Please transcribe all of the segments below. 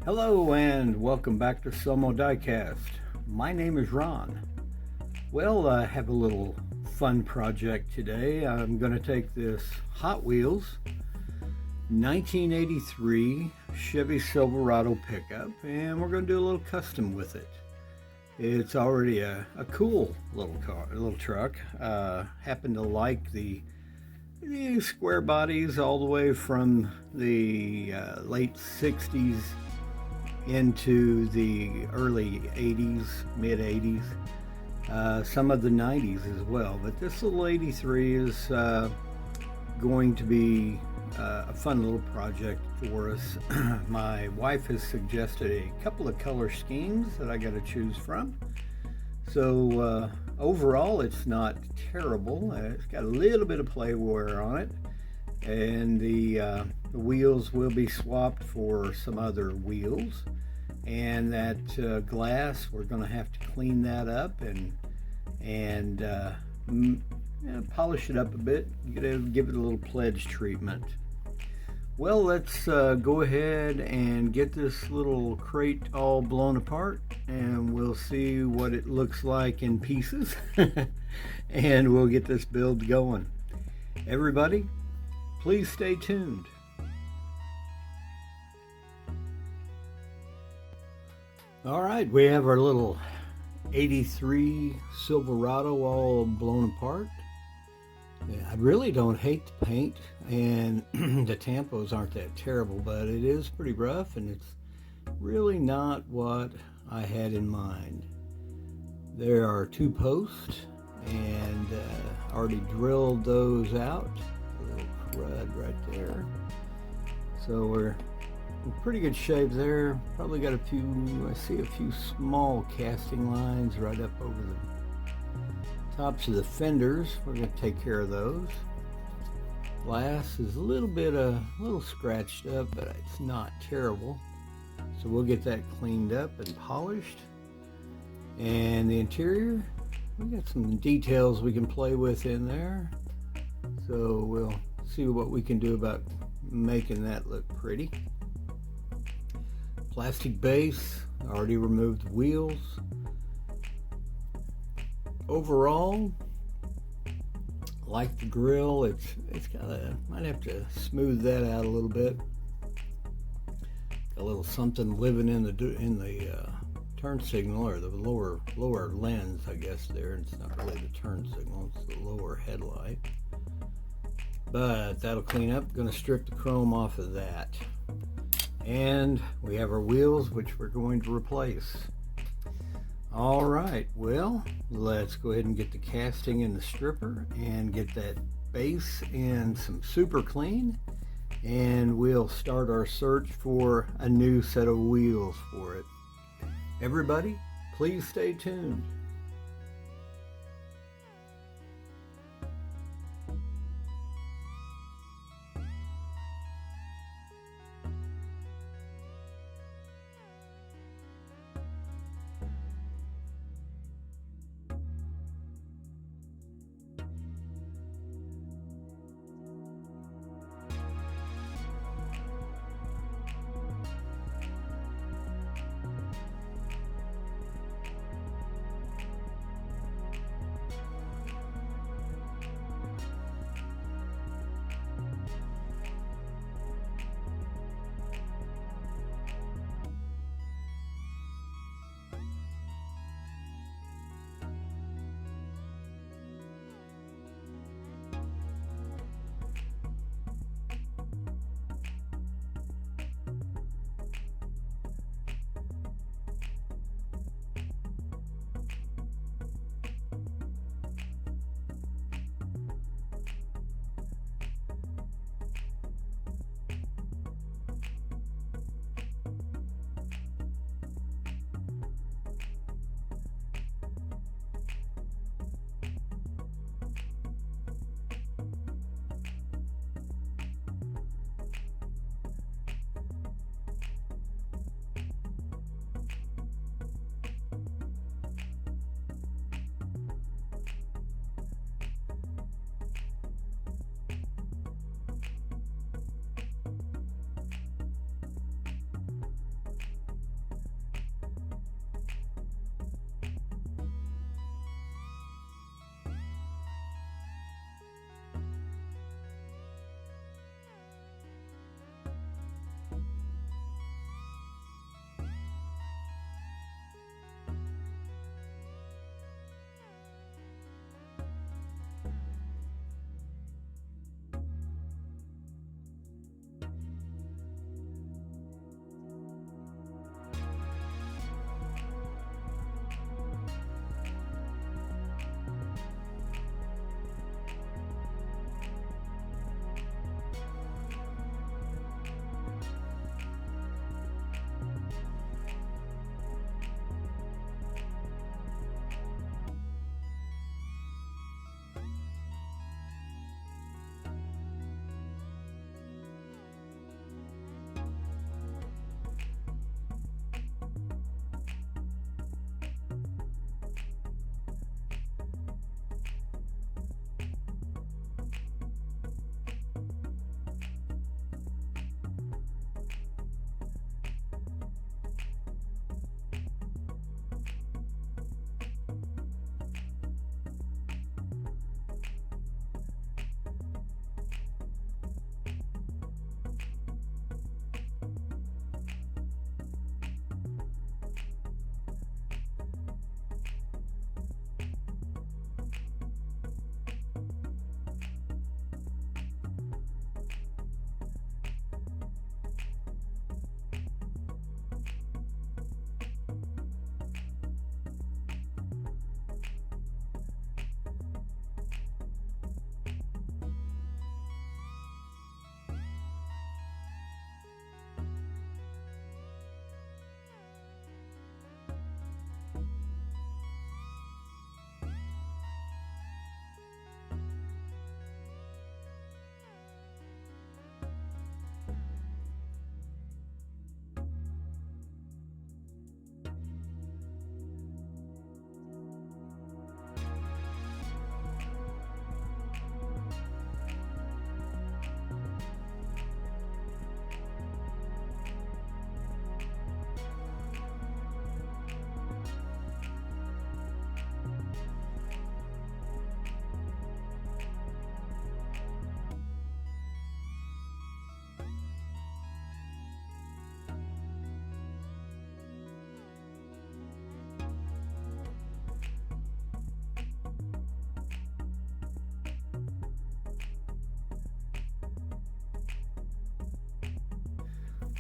Hello and welcome back to Diecast. My name is Ron. Well, I have a little fun project today. I'm going to take this Hot Wheels 1983 Chevy Silverado pickup and we're going to do a little custom with it. It's already a cool little car, a little truck. Happen to like the square bodies all the way from the late 60s into the early 80s, mid 80s, some of the 90s as well. But this little 83 is going to be a fun little project for us. My wife has suggested a couple of color schemes that I got to choose from. So overall, it's not terrible. It's got a little bit of play wear on it, and the wheels will be swapped for some other wheels. And that glass, we're going to have to clean that up and polish it up a bit. Give it a little pledge treatment. Well, let's go ahead and get this little crate all blown apart, and we'll see what it looks like in pieces, and we'll get this build going. Everybody, please stay tuned. All right, we have our little 83 Silverado all blown apart. I really don't hate the paint, and the tampos aren't that terrible, but it is pretty rough, and it's really not what I had in mind. There are two posts, and already drilled those out. A little crud right there. So we're in pretty good shape there. Probably got I see a few small casting lines right up over the tops of the fenders. We're going to take care of those. Glass is a little scratched up, but it's not terrible. So we'll get that cleaned up and polished. And the interior, we got some details we can play with in there. So we'll see what we can do about making that look pretty. Plastic base, already removed the wheels. Overall, like the grill, it's might have to smooth that out a little bit. Got a little something living in the turn signal, or the lower lens, I guess. There, it's not really the turn signal; it's the lower headlight. But that'll clean up. Going to strip the chrome off of that, and we have our wheels, which we're going to replace. All right, well, let's go ahead and get the casting in the stripper and get that base in some super clean, and we'll start our search for a new set of wheels for it. Everybody, please stay tuned.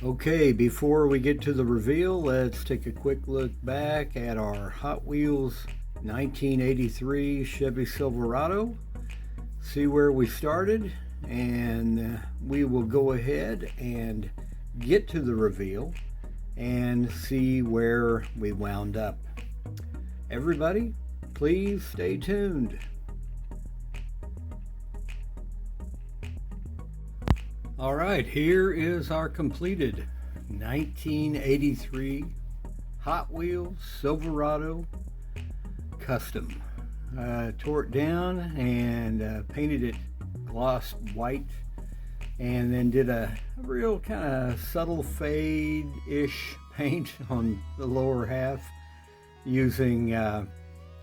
Okay, before we get to the reveal, let's take a quick look back at our Hot Wheels 1983 Chevy Silverado, see where we started, and we will go ahead and get to the reveal and see where we wound up. Everybody, please stay tuned. All right, here is our completed 1983 Hot Wheels Silverado Custom. Tore it down and painted it gloss white, and then did a real kind of subtle fade-ish paint on the lower half using a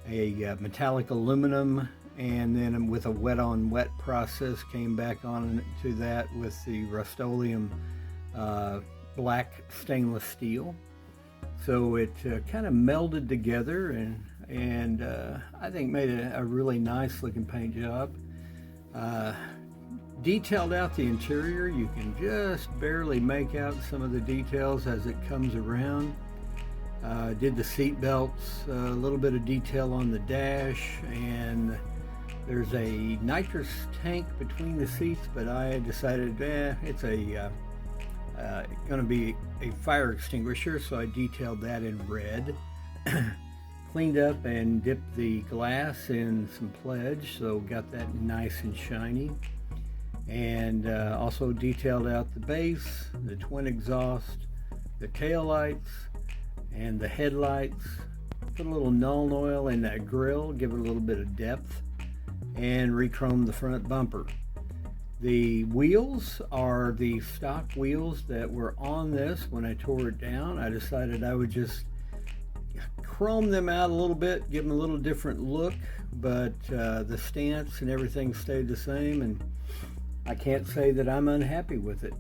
metallic aluminum, and then with a wet on wet process came back on to that with the Rust-Oleum black stainless steel. So it kind of melded together and I think made a really nice looking paint job. Detailed out the interior. You can just barely make out some of the details as it comes around. Did the seat belts, a little bit of detail on the dash, and there's a nitrous tank between the seats, but I decided it's going to be a fire extinguisher, so I detailed that in red. Cleaned up and dipped the glass in some pledge, so got that nice and shiny. And also detailed out the base, the twin exhaust, the tail lights, and the headlights. Put a little Nuln Oil in that grill, give it a little bit of depth, and re-chrome the front bumper. The wheels are the stock wheels that were on this when I tore it down. I decided I would just chrome them out a little bit, give them a little different look, but the stance and everything stayed the same, and I can't say that I'm unhappy with it.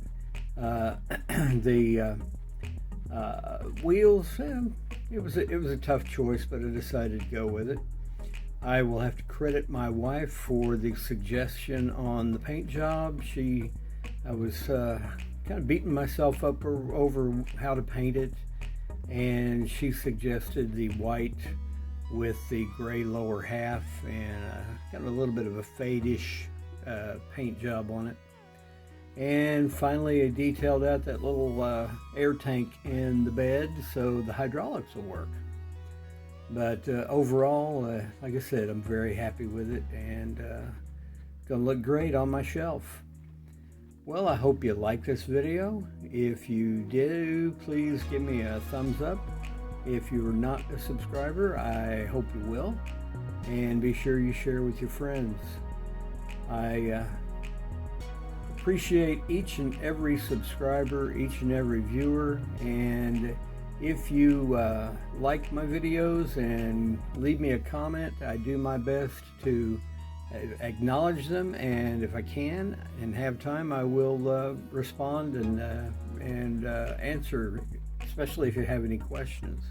The wheels, it was a tough choice, but I decided to go with it. I will have to credit my wife for the suggestion on the paint job. I was kind of beating myself up over how to paint it, and she suggested the white with the gray lower half and kind of a little bit of a fade-ish paint job on it. And finally I detailed out that little air tank in the bed so the hydraulics will work. But overall, like I said, I'm very happy with it, and it's going to look great on my shelf. Well, I hope you liked this video. If you do, please give me a thumbs up. If you're not a subscriber, I hope you will. And be sure you share with your friends. I appreciate each and every subscriber, each and every viewer, and if you like my videos and leave me a comment, I do my best to acknowledge them, and if I can and have time, I will respond and answer, especially if you have any questions.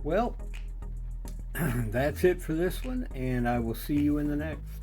Well, that's it for this one, and I will see you in the next.